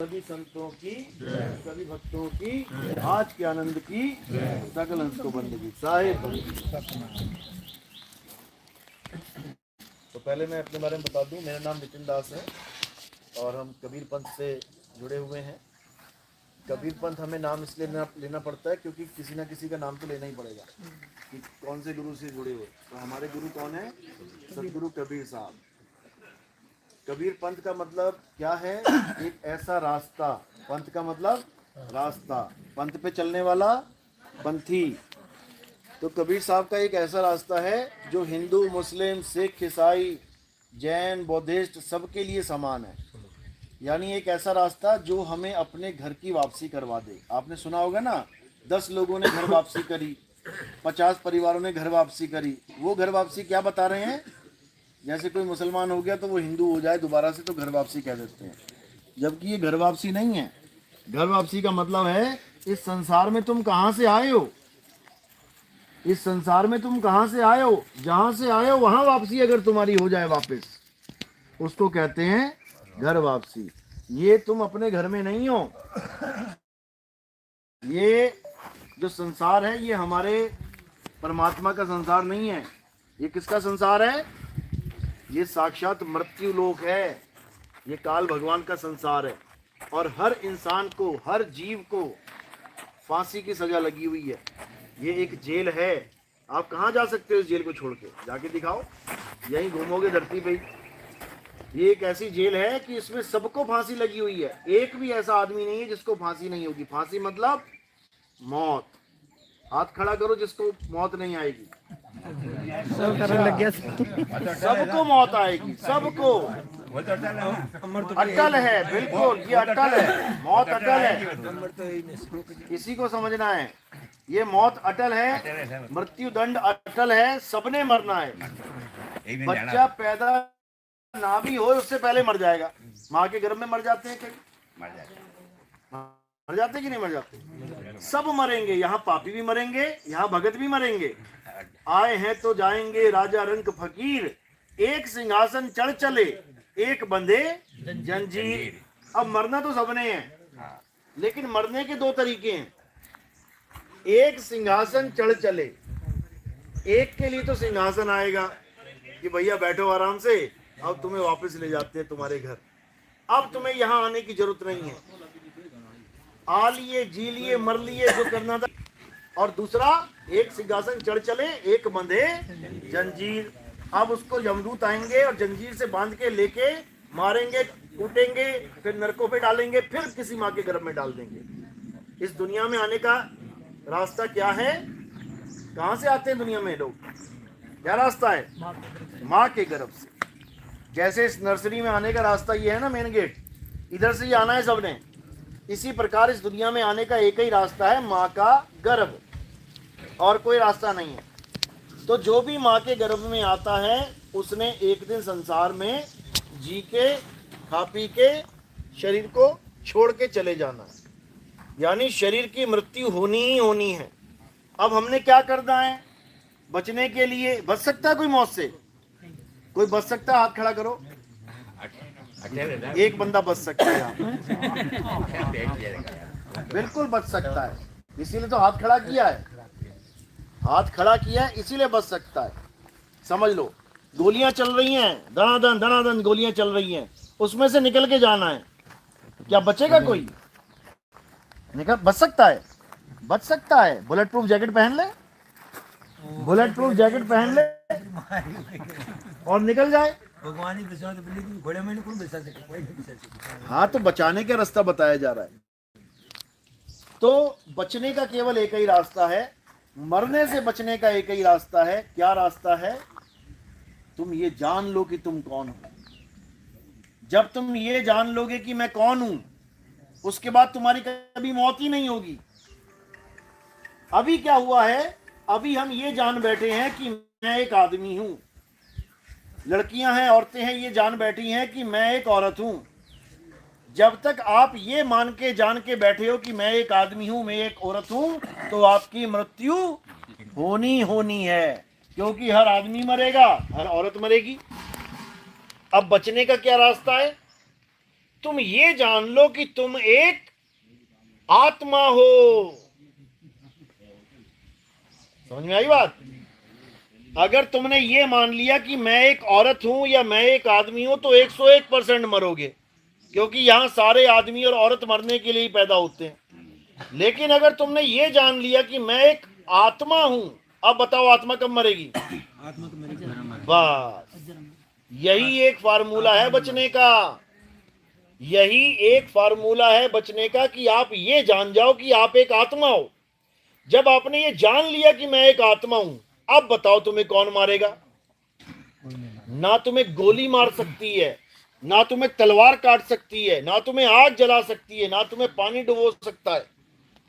सभी संतों की, सभी भक्तों की, आज के आनंद की, सकल हंस को बंदगी साहिब। तो पहले मैं अपने बारे में बता दूं, मेरा नाम नितिन दास है और हम कबीर पंथ से जुड़े हुए हैं। कबीर पंथ हमें नाम इसलिए लेना पड़ता है क्योंकि किसी ना किसी का नाम तो लेना ही पड़ेगा कि कौन से गुरु से जुड़े हुए। तो हमारे गुरु कौन है? सतगुरु कबीर साहब। कबीर पंथ का मतलब क्या है? एक ऐसा रास्ता। पंथ का मतलब रास्ता, पंथ पे चलने वाला पंथी। तो कबीर साहब का एक ऐसा रास्ता है जो हिंदू, मुस्लिम, सिख, ईसाई, जैन, बौद्धिस्ट सबके लिए समान है। यानी एक ऐसा रास्ता जो हमें अपने घर की वापसी करवा दे। आपने सुना होगा ना, 10 लोगों ने घर वापसी करी, 50 परिवारों ने घर वापसी करी। वो घर वापसी क्या बता रहे हैं? जैसे कोई मुसलमान हो गया तो वो हिंदू हो जाए दोबारा से, तो घर वापसी कह देते हैं, जबकि ये घर वापसी नहीं है। घर वापसी का मतलब है इस संसार में तुम कहाँ से आए हो, इस संसार में तुम कहाँ से आए हो, जहाँ से आए हो वहाँ वापसी अगर तुम्हारी हो जाए वापस, उसको कहते हैं घर वापसी। ये तुम अपने घर में नहीं हो। ये जो संसार है ये हमारे परमात्मा का संसार नहीं है। ये किसका संसार है? ये साक्षात मृत्यु लोक है। ये काल भगवान का संसार है और हर इंसान को, हर जीव को फांसी की सजा लगी हुई है। ये एक जेल है। आप कहाँ जा सकते हो इस जेल को छोड़ के? जाके दिखाओ, यहीं घूमोगे धरती पे। ये एक ऐसी जेल है कि इसमें सबको फांसी लगी हुई है। एक भी ऐसा आदमी नहीं है जिसको फांसी नहीं होगी। फांसी मतलब मौत। हाथ खड़ा करो जिसको मौत नहीं आएगी। सबको मौत आएगी, सबको। अटल है, बिल्कुल ये अटल है, मौत अटल है। इसी को समझना है, ये मौत अटल है, मृत्यु दंड अटल है, सबने मरना है। बच्चा पैदा ना भी हो उससे पहले मर जाएगा। माँ के गर्भ में मर जाते हैं कई, मर जाते हैं कि नहीं मर जाते? सब मरेंगे। यहाँ पापी भी मरेंगे, यहाँ भगत भी मरेंगे। आए हैं तो जाएंगे राजा रंक फकीर, एक सिंहासन चढ़ चले एक बंधे जंजीर। अब मरना तो सबने है, लेकिन मरने के दो तरीके हैं। एक सिंहासन चढ़ चले, एक के लिए तो सिंहासन आएगा कि भैया बैठो आराम से, अब तुम्हें वापस ले जाते हैं तुम्हारे घर, अब तुम्हें यहाँ आने की जरूरत नहीं है, आ लिए, जी लिए, मर लिए, जो करना था। और दूसरा, एक सिंहासन चढ़ चले एक बंधे जंजीर। अब उसको यमदूत आएंगे और जंजीर से बांध के लेके मारेंगे, कूटेंगे, फिर नरकों पे डालेंगे, फिर किसी माँ के गर्भ में डाल देंगे। इस दुनिया में आने का रास्ता क्या है? कहाँ से आते हैं दुनिया में लोग? क्या रास्ता है? माँ के गर्भ से। जैसे इस नर्सरी में आने का रास्ता ये है ना, मेन गेट, इधर से ही आना है सबने। इसी प्रकार इस दुनिया में आने का एक ही रास्ता है, माँ का गर्भ, और कोई रास्ता नहीं है। तो जो भी माँ के गर्भ में आता है उसने एक दिन संसार में जी के, खा पी के शरीर को छोड़ के चले जाना है। यानी शरीर की मृत्यु होनी ही होनी है। अब हमने क्या करना है बचने के लिए? बच सकता है कोई मौत से? कोई बच सकता है? हाथ खड़ा करो। एक बंदा बच सकता है, बिल्कुल बच सकता है, इसीलिए तो हाथ खड़ा किया है। हाथ खड़ा किया है इसीलिए बच सकता है। समझ लो, गोलियां चल रही हैं, धनाधन धनाधन गोलियां चल रही हैं, उसमें से निकल के जाना है। क्या बचेगा कोई? निकल बच सकता है? बच सकता है। बुलेट प्रूफ जैकेट पहन ले, बुलेट प्रूफ जैकेट पहन ले और निकल जाए। हाँ, तो बचाने का रास्ता बताया जा रहा है। तो बचने का केवल एक ही रास्ता है, मरने से बचने का एक ही रास्ता है। क्या रास्ता है? तुम ये जान लो कि तुम कौन हो। जब तुम ये जान लोगे कि मैं कौन हूं, उसके बाद तुम्हारी कभी मौत ही नहीं होगी। अभी क्या हुआ है? अभी हम ये जान बैठे हैं कि मैं एक आदमी हूं। लड़कियां हैं, औरतें हैं, ये जान बैठी हैं कि मैं एक औरत हूं। जब तक आप ये मान के जान के बैठे हो कि मैं एक आदमी हूं, मैं एक औरत हूं, तो आपकी मृत्यु होनी होनी है, क्योंकि हर आदमी मरेगा, हर औरत मरेगी। अब बचने का क्या रास्ता है? तुम ये जान लो कि तुम एक आत्मा हो। समझ में आई बात? अगर तुमने ये मान लिया कि मैं एक औरत हूं या मैं एक आदमी हूं तो 101% मरोगे, क्योंकि यहां सारे आदमी और औरत मरने के लिए ही पैदा होते हैं। लेकिन अगर तुमने ये जान लिया कि मैं एक आत्मा हूं, अब बताओ आत्मा कब मरेगी? बस यही एक फार्मूला है बचने का। यही एक फार्मूला है बचने का कि आप ये जान जाओ कि आप एक आत्मा हो। जब आपने ये जान लिया कि मैं एक आत्मा हूं, अब बताओ तुम्हें कौन मारेगा? ना तुम्हें गोली मार सकती है, ना तुम्हें तलवार काट सकती है, ना तुम्हें आग जला सकती है, ना तुम्हें पानी डुबो सकता है,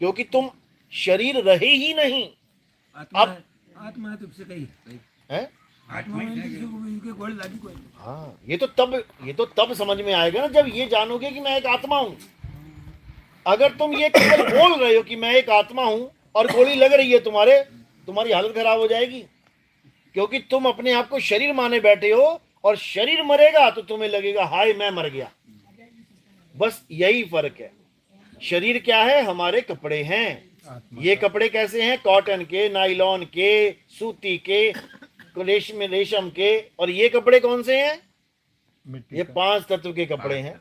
क्योंकि तुम शरीर रहे ही नहीं। आत्मा आत्मा तुमसे कही है? आत्मा में इनके गोल लागी कोई। हाँ, ये तो तब समझ में आएगा ना जब ये जानोगे कि मैं एक आत्मा हूं। अगर तुम ये केवल बोल रहे हो कि मैं एक आत्मा हूं और गोली लग रही है तुम्हारी हालत खराब हो जाएगी, क्योंकि तुम अपने आप को शरीर माने बैठे हो और शरीर मरेगा तो तुम्हें लगेगा हाय मैं मर गया। बस यही फर्क है। शरीर क्या है? हमारे कपड़े हैं। ये कपड़े कैसे हैं? कॉटन के, नाइलॉन के, सूती के, रेशम के। और ये कपड़े कौन से हैं? ये 5 तत्व के कपड़े हैं।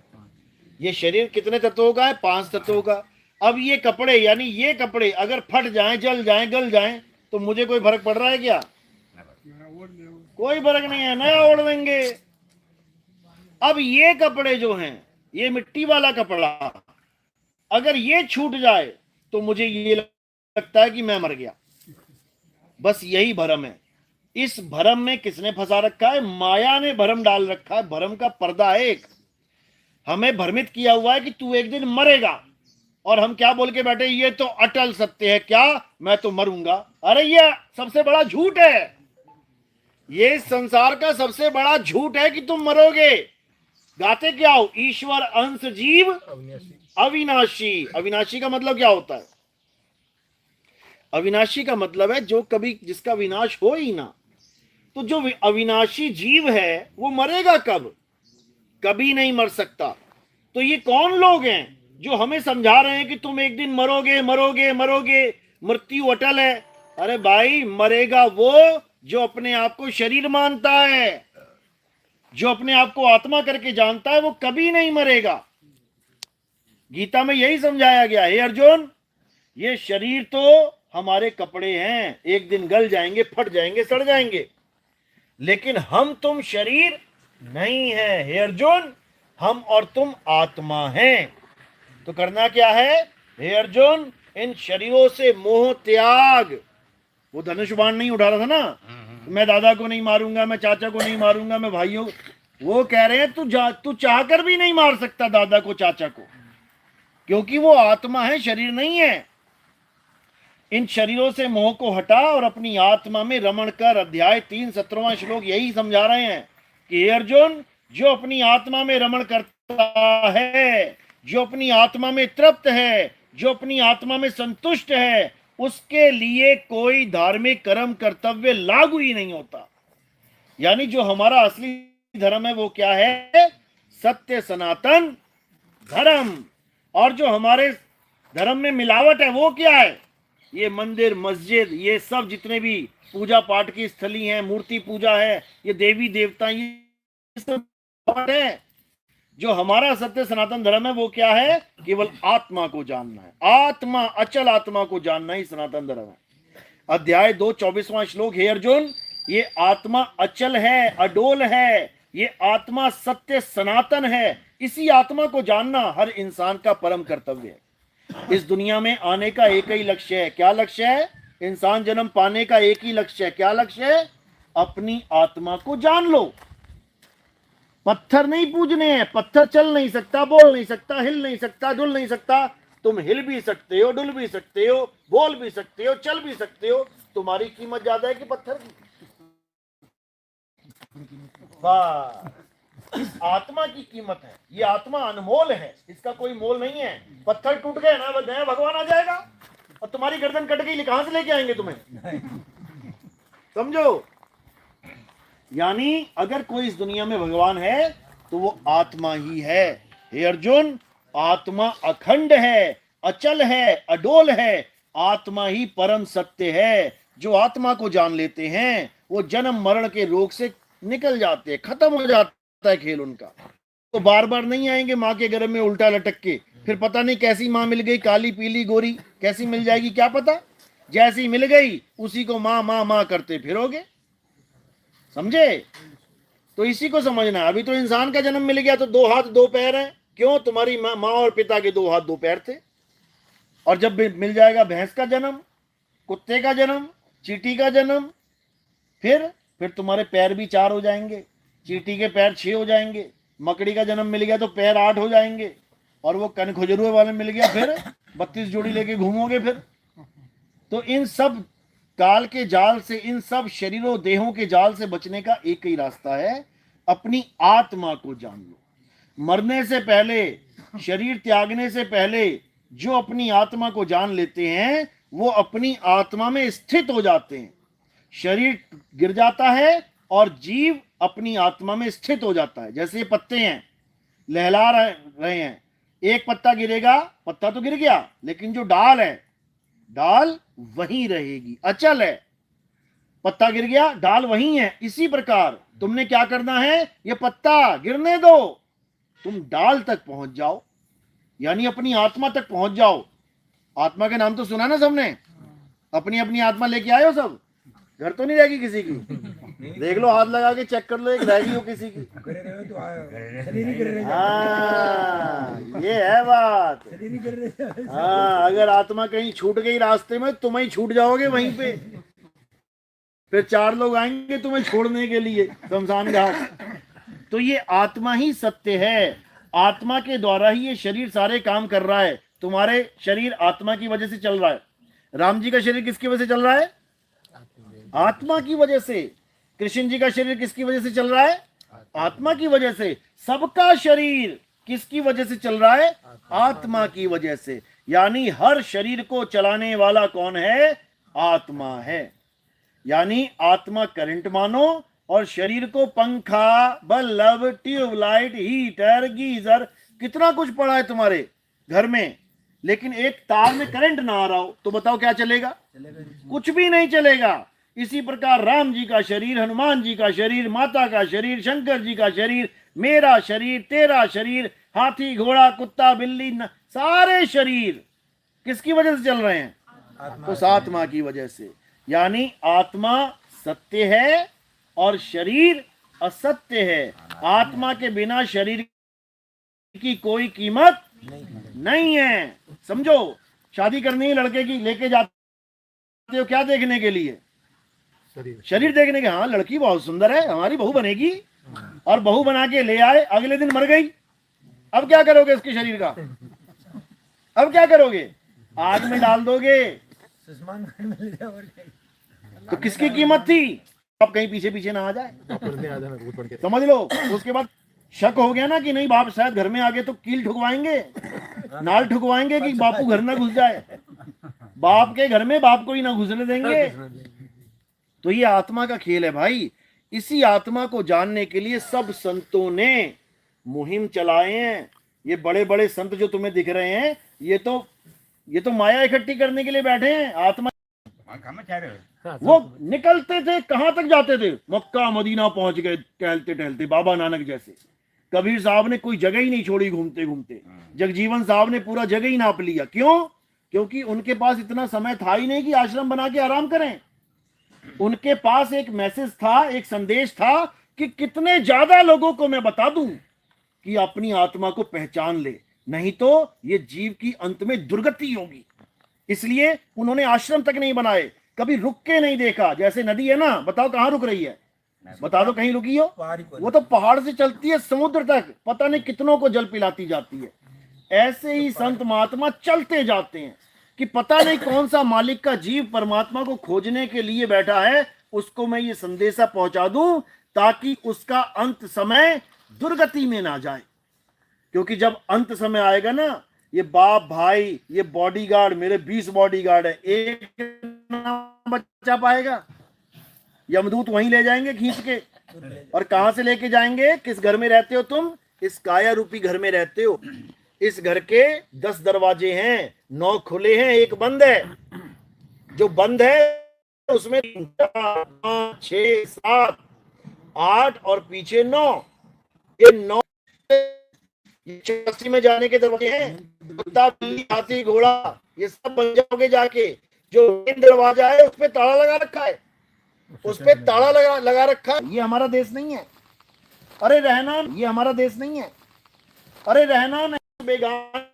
ये शरीर कितने तत्वों का है? 5 तत्वों का। अब ये कपड़े, यानी ये कपड़े अगर फट जाएं, जल जाएं, गल जाएं तो मुझे कोई फर्क पड़ रहा है क्या? कोई फर्क नहीं है, नया ओढ़ देंगे। अब ये कपड़े जो हैं, ये मिट्टी वाला कपड़ा अगर ये छूट जाए तो मुझे ये लगता है कि मैं मर गया। बस यही भरम है। इस भरम में किसने फंसा रखा है? माया ने भरम डाल रखा है। भरम का पर्दा है एक, हमें भ्रमित किया हुआ है कि तू एक दिन मरेगा, और हम क्या बोल के बैठे? ये तो अटल सत्य है। क्या? मैं तो मरूंगा। अरे ये सबसे बड़ा झूठ है। ये संसार का सबसे बड़ा झूठ है कि तुम मरोगे। गाते क्या हो? ईश्वर अंश जीव अविनाशी। अविनाशी का मतलब क्या होता है? अविनाशी का मतलब है जो कभी जिसका विनाश हो ही ना। तो जो अविनाशी जीव है वो मरेगा कब? कभी नहीं मर सकता। तो ये कौन लोग हैं जो हमें समझा रहे हैं कि तुम एक दिन मरोगे मरोगे मरोगे, मृत्यु अटल है? अरे भाई, मरेगा वो जो अपने आप को शरीर मानता है, जो अपने आप को आत्मा करके जानता है, वो कभी नहीं मरेगा। गीता में यही समझाया गया है। अर्जुन, ये शरीर तो हमारे कपड़े हैं, एक दिन गल जाएंगे, फट जाएंगे, सड़ जाएंगे, लेकिन हम तुम शरीर नहीं है। हे अर्जुन, हम और तुम आत्मा हैं। तो करना क्या है? हे अर्जुन, इन शरीरों से मोह त्याग। वो धनुष बाण नहीं उठा रहा था ना, मैं दादा को नहीं मारूंगा, मैं चाचा को नहीं मारूंगा, मैं भाइयों। वो कह रहे हैं तू चाहकर भी नहीं मार सकता दादा को, चाचा को, क्योंकि वो आत्मा है, शरीर नहीं है। इन शरीरों से मोह को हटा और अपनी आत्मा में रमण कर। अध्याय 3 17वां श्लोक यही समझा रहे हैं कि हे अर्जुन, जो अपनी आत्मा में रमण करता है, जो अपनी आत्मा में तृप्त है, जो अपनी आत्मा में संतुष्ट है, उसके लिए कोई धार्मिक कर्म कर्तव्य लागू ही नहीं होता। यानी जो हमारा असली धर्म है वो क्या है? सत्य सनातन धर्म। और जो हमारे धर्म में मिलावट है वो क्या है? ये मंदिर मस्जिद, ये सब जितने भी पूजा पाठ की स्थली हैं, मूर्ति पूजा है, ये देवी देवता, ये सब है। जो हमारा सत्य सनातन धर्म है वो क्या है? केवल आत्मा को जानना है। आत्मा, अचल आत्मा को जानना ही सनातन धर्म है। अध्याय 2 24वां श्लोक। हे अर्जुन, ये आत्मा अचल है, अडोल है, ये आत्मा सत्य सनातन है। इसी आत्मा को जानना हर इंसान का परम कर्तव्य है। इस दुनिया में आने का एक ही लक्ष्य है। क्या लक्ष्य है? इंसान जन्म पाने का एक ही लक्ष्य है। क्या लक्ष्य है? अपनी आत्मा को जान लो। पत्थर नहीं पूजने हैं। पत्थर चल नहीं सकता, बोल नहीं सकता, हिल नहीं सकता, डुल नहीं सकता। तुम हिल भी सकते हो, डुल भी सकते हो, बोल भी सकते हो, चल भी सकते हो। तुम्हारी कीमत ज्यादा है कि पत्थर की? इस आत्मा की कीमत है। ये आत्मा अनमोल है, इसका कोई मोल नहीं है। पत्थर टूट गए ना, नया भगवान आ जाएगा, और तुम्हारी गर्दन कट गई, कहां से लेके आएंगे तुम्हें? समझो। यानी अगर कोई इस दुनिया में भगवान है तो वो आत्मा ही है। हे अर्जुन, आत्मा अखंड है, अचल है, अडोल है। आत्मा ही परम सत्य है। जो आत्मा को जान लेते हैं वो जन्म मरण के रोग से निकल जाते हैं, खत्म हो जाता है खेल उनका। तो बार बार नहीं आएंगे माँ के गर्भ में उल्टा लटक के, फिर पता नहीं कैसी माँ मिल गई, काली पीली गोरी कैसी मिल जाएगी क्या पता। जैसी मिल गई उसी को माँ माँ माँ करते फिरोगे, समझे? तो इसी को समझना। अभी तो इंसान का जन्म मिल गया तो 2 हाथ 2 पैर हैं। क्यों? तुम्हारी माँ और पिता के 2 हाथ 2 पैर थे। और जब मिल जाएगा भैंस का जन्म, कुत्ते का जन्म, चींटी का जन्म, फिर तुम्हारे पैर भी 4 हो जाएंगे, चींटी के पैर 6 हो जाएंगे। मकड़ी का जन्म मिल गया तो पैर 8 हो जाएंगे। और वो कन खुजरुए वाले मिल गया फिर 32 जोड़ी लेके घूमोगे फिर। तो इन सब काल के जाल से, इन सब शरीरों देहों के जाल से बचने का एक ही रास्ता है, अपनी आत्मा को जान लो। मरने से पहले, शरीर त्यागने से पहले जो अपनी आत्मा को जान लेते हैं वो अपनी आत्मा में स्थित हो जाते हैं। शरीर गिर जाता है और जीव अपनी आत्मा में स्थित हो जाता है। जैसे ये पत्ते हैं, लहला रहे हैं, एक पत्ता गिरेगा, पत्ता तो गिर गया, लेकिन जो डाल है, डाल वहीं रहेगी, अचल है। पत्ता गिर गया, डाल वहीं है। इसी प्रकार तुमने क्या करना है, ये पत्ता गिरने दो, तुम डाल तक पहुंच जाओ, यानी अपनी आत्मा तक पहुंच जाओ। आत्मा के नाम तो सुना ना सबने? अपनी अपनी आत्मा लेके आए हो सब? घर तो नहीं रहेगी किसी की? देख लो, हाथ लगा के चेक कर लो, एक रहेगी हो किसी की? हाँ, ये है बात। हाँ, अगर आत्मा कहीं छूट गई रास्ते में, तुम ही छूट जाओगे वहीं पे। फिर 4 लोग आएंगे तुम्हें छोड़ने के लिए शमशान घाट। तो ये आत्मा ही सत्य है। आत्मा के द्वारा ही ये शरीर सारे काम कर रहा है। तुम्हारे शरीर आत्मा की वजह से चल रहा है। राम जी का शरीर किसकी वजह से चल रहा है? आत्मा की वजह से। कृष्ण जी का शरीर किसकी वजह से चल रहा है? आत्मा की वजह से। सबका शरीर किसकी वजह से चल रहा है? आत्मा की वजह से। यानी हर शरीर को चलाने वाला कौन है? आत्मा है। यानी आत्मा करंट मानो, और शरीर को पंखा, बल्ब, ट्यूबलाइट, हीटर, गीजर, कितना कुछ पड़ा है तुम्हारे घर में, लेकिन एक तार में करंट ना आ रहा हो तो बताओ क्या चलेगा? कुछ भी नहीं चलेगा। इसी प्रकार राम जी का शरीर, हनुमान जी का शरीर, माता का शरीर, शंकर जी का शरीर, मेरा शरीर, तेरा शरीर, हाथी, घोड़ा, कुत्ता, बिल्ली, सारे शरीर किसकी वजह से चल रहे हैं? तो आत्मा की वजह से। यानी आत्मा सत्य है और शरीर असत्य है। आत्मा के बिना शरीर की कोई कीमत नहीं है। समझो, शादी करनी है लड़के की, लेके जाते हो क्या देखने के लिए? शरीर देखने के। हाँ, लड़की बहुत सुंदर है, हमारी बहू बनेगी, और बहू बना के ले आए, अगले दिन मर गई। अब क्या करोगे उसके शरीर का? अब क्या करोगे? आग में डाल दोगे। तो किसकी कीमत थी? अब कहीं पीछे पीछे ना आ जाए, समझ लो। उसके बाद शक हो गया ना कि नहीं, बाप शायद घर में आगे तो कील ठुकवाएंगे, नाल ठुकवाएंगे कि बापू घर ना घुस जाए। बाप के घर में बाप को ही ना घुसने देंगे। तो ये आत्मा का खेल है भाई। इसी आत्मा को जानने के लिए सब संतों ने मुहिम चलाए हैं। ये बड़े बड़े संत जो तुम्हें दिख रहे हैं, ये तो माया इकट्ठी करने के लिए बैठे हैं। आत्मा वो निकलते थे, कहां तक जाते थे? मक्का मदीना पहुंच गए टहलते टहलते, बाबा नानक जैसे। कबीर साहब ने कोई जगह ही नहीं छोड़ी घूमते घूमते। जगजीवन साहब ने पूरा जगह ही नाप लिया। क्यों? क्योंकि उनके पास इतना समय था ही नहीं कि आश्रम बना के आराम करें। उनके पास एक मैसेज था, एक संदेश था कि कितने ज्यादा लोगों को मैं बता दूं कि अपनी आत्मा को पहचान ले, नहीं तो ये जीव की अंत में दुर्गति होगी। इसलिए उन्होंने आश्रम तक नहीं बनाए, कभी रुक के नहीं देखा। जैसे नदी है ना, बताओ कहां रुक रही है? बता दो कहीं रुकी हो? वो तो पहाड़ से चलती है समुद्र तक, पता नहीं कितनों को जल पिलाती जाती है। ऐसे ही संत महात्मा चलते जाते हैं कि पता नहीं कौन सा मालिक का जीव परमात्मा को खोजने के लिए बैठा है, उसको मैं ये संदेशा पहुंचा दूं ताकि उसका अंत समय दुर्गति में ना जाए। क्योंकि जब अंत समय आएगा ना, ये बाप भाई, ये बॉडीगार्ड, मेरे 20 बॉडीगार्ड है, एक ना बचा पाएगा। यमदूत वहीं ले जाएंगे खींच के। और कहां से लेके जाएंगे? किस घर में रहते हो तुम? इस काया रूपी घर में रहते हो। इस घर के 10 दरवाजे हैं, 9 खुले हैं, एक बंद है। जो बंद है उसमें 4, 5, 6, 7, 8 और पीछे 9, ये 9 84 में जाने के दरवाजे हैं। कुत्ता, बिल्ली, हाथी, घोड़ा, ये सब बन जाओगे जाके। जो मेन दरवाजा है उस पे ताला लगा रखा है, उस पे ताला लगा रखा है। ये हमारा देश नहीं है। अरे रहना, ये हमारा देश नहीं है। अरे रहना नहीं, बेगाना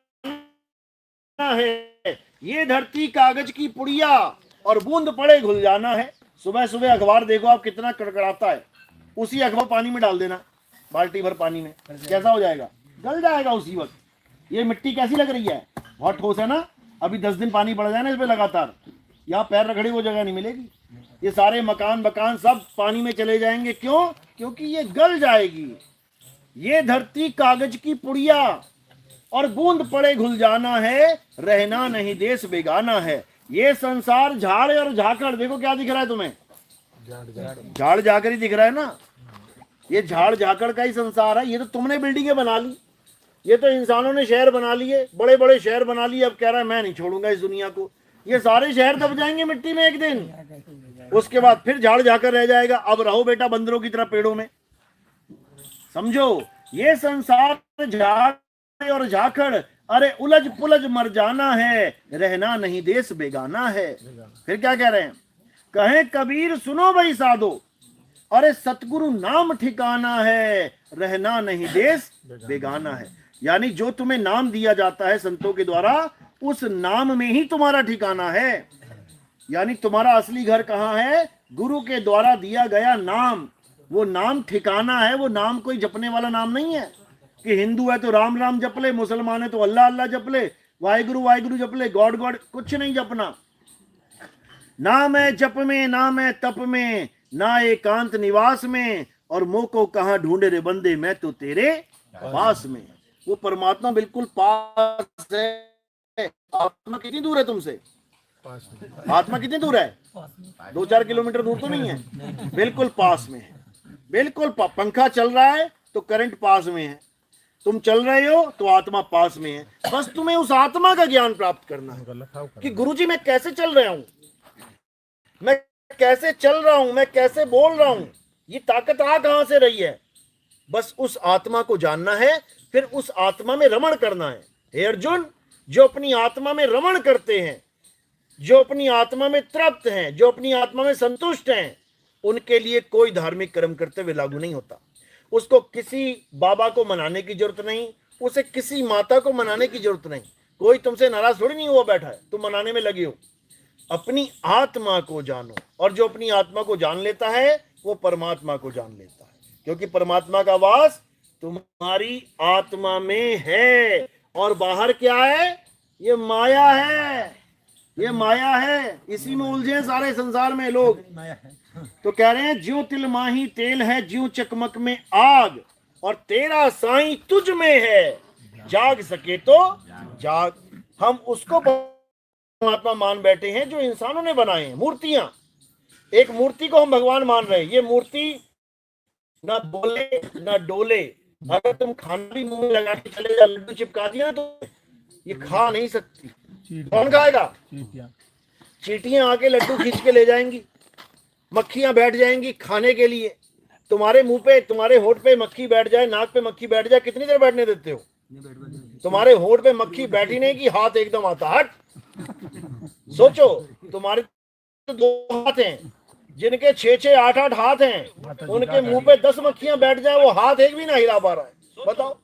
है। ये धरती कागज की पुड़िया और बूंद पड़े घुल जाना है। सुबह सुबह अखबार देखो आप, कितना कड़कड़ाता है। उसी अखबार पानी में डाल देना, बाल्टी भर पानी में, कैसा हो जाएगा? गल जाएगा उसी वक्त। ये मिट्टी कैसी लग रही है? बहुत ठोस है ना। अभी 10 दिन पानी पड़ जाए ना इस पे लगातार, यहाँ पैर रगड़े वो जगह नहीं मिलेगी। ये सारे मकान सब पानी में चले जाएंगे। क्यों? क्योंकि ये गल जाएगी। ये धरती कागज की पुड़िया और बूंद पड़े घुल जाना है, रहना नहीं देश बेगाना है। ये संसार झाड़ और झाकड़, देखो क्या दिख रहा है तुम्हें? झाड़ झाकड़ ही दिख रहा है ना। ये झाड़ झाकड़ का ही संसार है। ये तो तुमने बिल्डिंगें बना ली, ये तो इंसानों ने शहर बना लिए, बड़े बड़े शहर बना लिए। अब कह रहा है मैं नहीं छोड़ूंगा इस दुनिया को। ये सारे शहर दब जाएंगे मिट्टी में एक दिन, उसके बाद फिर झाड़ झाकड़ रह जाएगा। अब रहो बेटा बंदरों की तरह पेड़ों में। समझो, ये संसार झाड़ और झाकड़, अरे उलझ पुलझ मर जाना है, रहना नहीं देश बेगाना है। फिर क्या कह रहे हैं? कहे कबीर सुनो भाई साधो, अरे सतगुरु नाम ठिकाना है, रहना नहीं देश बेगाना है। यानी जो तुम्हें नाम दिया जाता है संतों के द्वारा, उस नाम में ही तुम्हारा ठिकाना है। यानी तुम्हारा असली घर कहाँ है? गुरु के द्वारा दिया गया नाम, वो नाम ठिकाना है। वो नाम कोई जपने वाला नाम नहीं है कि हिंदू है तो राम राम जप ले, मुसलमान है तो अल्लाह अल्लाह जप ले, वाहिगुरु वाहिगुरु जप ले, गॉड गॉड, कुछ नहीं जपना। नाम है जप में, नाम है तप में, ना एकांत निवास में, और मोह को कहाँ ढूंढे रे बंदे, मैं तो तेरे पास में। वो परमात्मा बिल्कुल पास है। आत्मा कितनी दूर है तुमसे? आत्मा कितनी दूर है? 2-4 किलोमीटर दूर तो नहीं है, बिल्कुल पास में है। बिल्कुल पंखा चल रहा है तो करंट पास में है, तुम चल रहे हो तो आत्मा पास में है। बस तुम्हें उस आत्मा का ज्ञान प्राप्त करना है कि गुरुजी मैं कैसे चल रहा हूं, मैं कैसे चल रहा हूं, मैं कैसे बोल रहा हूं, ये ताकत आ कहां से रही है। बस उस आत्मा को जानना है, फिर उस आत्मा में रमण करना है। हे अर्जुन, जो अपनी आत्मा में रमण करते हैं, जो अपनी आत्मा में तृप्त हैं, जो अपनी आत्मा में संतुष्ट हैं, उनके लिए कोई धार्मिक कर्म करते हुए लागू नहीं होता। उसको किसी बाबा को मनाने की जरूरत नहीं, उसे किसी माता को मनाने की जरूरत नहीं। कोई तुमसे नाराज थोड़ी नहीं हुआ बैठा है, तुम मनाने में लगे हो। अपनी आत्मा को जानो, और जो अपनी आत्मा को जान लेता है वो परमात्मा को जान लेता है, क्योंकि परमात्मा का वास तुम्हारी आत्मा में है। और बाहर क्या है? ये माया है, ये माया है। इसी में उलझे सारे संसार में लोग। तो कह रहे हैं ज्यों तिल माही तेल है, ज्यों चकमक में आग, और तेरा साईं तुझ में है, जाग सके तो जाग। हम उसको परमात्मा मान बैठे हैं जो इंसानों ने बनाए हैं, मूर्तियां। एक मूर्ति को हम भगवान मान रहे हैं। ये मूर्ति ना बोले ना डोले। अगर तुम खाना भी मुंह में लगा के चले जा, लड्डू चिपका दिया तो ये खा नहीं सकती। कौन खाएगा? चींटियां आके लड्डू खींच के ले जाएंगी, मक्खियां बैठ जाएंगी खाने के लिए। तुम्हारे मुंह पे, तुम्हारे होठ पे मक्खी बैठ जाए, नाक पे मक्खी बैठ जाए, कितनी देर बैठने देते हो? तुम्हारे होठ पे मक्खी बैठी नहीं कि हाथ एकदम आता हट। सोचो, तुम्हारे तो 2 हाथ हैं, जिनके 6-6, 8-8 हाथ हैं, उनके मुंह पे 10 मक्खियां बैठ जाए, वो हाथ एक भी ना हिला पा रहा है। बताओ,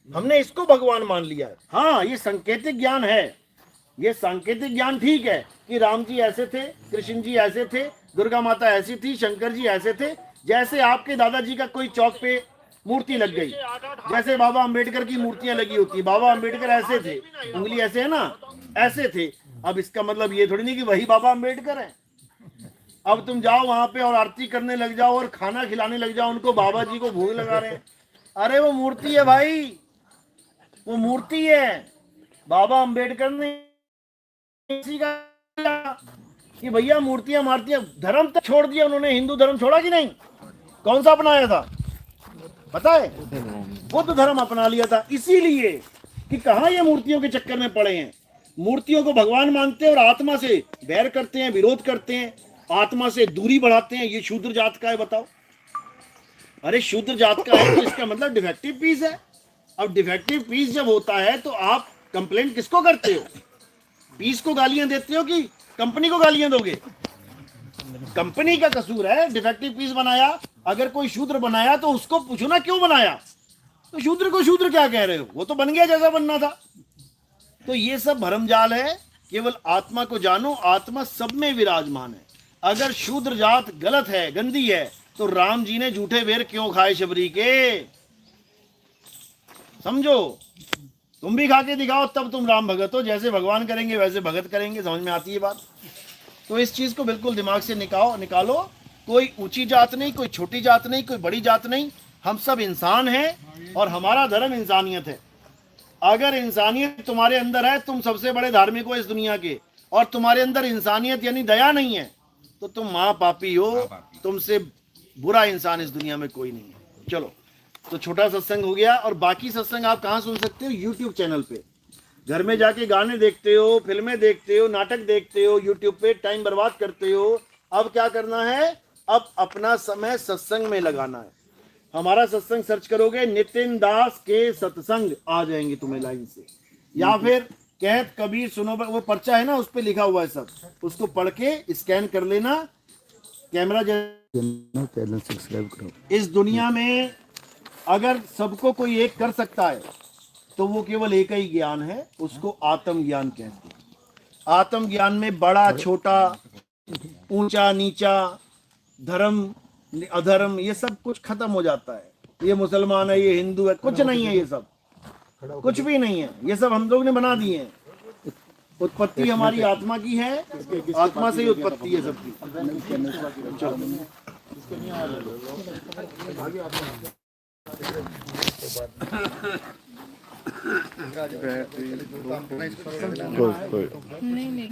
हमने इसको भगवान मान लिया है। हाँ, ये सांकेतिक ज्ञान है। ये सांकेतिक ज्ञान ठीक है कि राम जी ऐसे थे, कृष्ण जी ऐसे थे, दुर्गा माता ऐसी थी, शंकर जी ऐसे थे। जैसे आपके दादाजी का कोई चौक पे मूर्ति लग गई, जैसे बाबा अंबेडकर की मूर्तियां लगी होती, बाबा अंबेडकर ऐसे थे, उंगली ऐसे है ना, ऐसे थे। अब इसका मतलब ये थोड़ी नहीं कि वही बाबा अंबेडकर है। अब तुम जाओ वहां पे और आरती करने लग जाओ और खाना खिलाने लग जाओ उनको, बाबा जी को भोग लगा रहे हैं। अरे वो मूर्ति है भाई, वो मूर्ति है। बाबा अंबेडकर ने कि भैया मूर्तियां मारतियां, धर्म तक छोड़ दिया उन्होंने। हिंदू धर्म छोड़ा कि नहीं? कौन सा अपनाया था पता है? बुद्ध धर्म अपना लिया था, इसीलिए कि कहाँ ये मूर्तियों के चक्कर में पड़े हैं। मूर्तियों को भगवान मानते हैं और आत्मा से बैर करते हैं, विरोध करते हैं, आत्मा से दूरी बढ़ाते हैं। ये शूद्र जात का है, बताओ। अरे शूद्र जात का है तो इसका मतलब डिफेक्टिव पीस है। अब डिफेक्टिव पीस जब होता है तो आप कंप्लेंट किसको करते हो? पीस को गालियां देते हो कि कंपनी को गालियां दोगे? कंपनी का कसूर है, डिफेक्टिव पीस बनाया। अगर कोई शूद्र बनाया तो उसको पूछो ना क्यों बनाया। तो शूद्र को शूद्र क्या कह रहे हो, वो तो बन गया जैसा बनना था। तो ये सब भरमजाल है। केवल आत्मा को जानो, आत्मा सब में विराजमान है। अगर शूद्र जात गलत है, गंदी है, तो राम जी ने झूठे बेर क्यों खाए शबरी के? समझो, तुम भी खा के दिखाओ, तब तुम राम भगत हो। जैसे भगवान करेंगे वैसे भगत करेंगे। समझ में आती है बात? तो इस चीज को बिल्कुल दिमाग से निकालो। कोई ऊंची जात नहीं, कोई छोटी जात नहीं, कोई बड़ी जात नहीं। हम सब इंसान हैं और हमारा धर्म इंसानियत है। अगर इंसानियत तुम्हारे अंदर है, तुम सबसे बड़े धार्मिक हो इस दुनिया के, और तुम्हारे अंदर इंसानियत यानी दया नहीं है, तो तुम महापापी हो। तुमसे बुरा इंसान इस दुनिया में कोई नहीं है। चलो, तो छोटा सत्संग हो गया। और बाकी सत्संग आप कहाँ सुन सकते हो? यूट्यूब चैनल पे। घर में जाके गाने देखते हो, फिल्में देखते हो, नाटक देखते हो, यूट्यूब पे टाइम बर्बाद करते हो। अब क्या करना है? अब अपना समय सत्संग में लगाना है। हमारा सत्संग सर्च करोगे, नितिन दास के सत्संग आ जाएंगे तुम्हें लाइन से, या फिर कहत कबीर सुनो, वो पर्चा है ना, उस पे लिखा हुआ है सब, उसको पढ़ के स्कैन कर लेना। कैमरा चैनल सब्सक्राइब करो। इस दुनिया में अगर सबको कोई एक कर सकता है तो वो केवल एक ही ज्ञान है, उसको आत्मज्ञान कहते हैं। आत्मज्ञान में बड़ा छोटा, ऊंचा नीचा, धर्म अधर्म, ये सब कुछ खत्म हो जाता है। ये मुसलमान है, ये हिंदू है, कुछ नहीं है। ये सब कुछ भी नहीं है। ये सब हम लोग ने बना दिए हैं। उत्पत्ति हमारी आत्मा की है, आत्मा से ही उत्पत्ति है सबकी। नहीं ये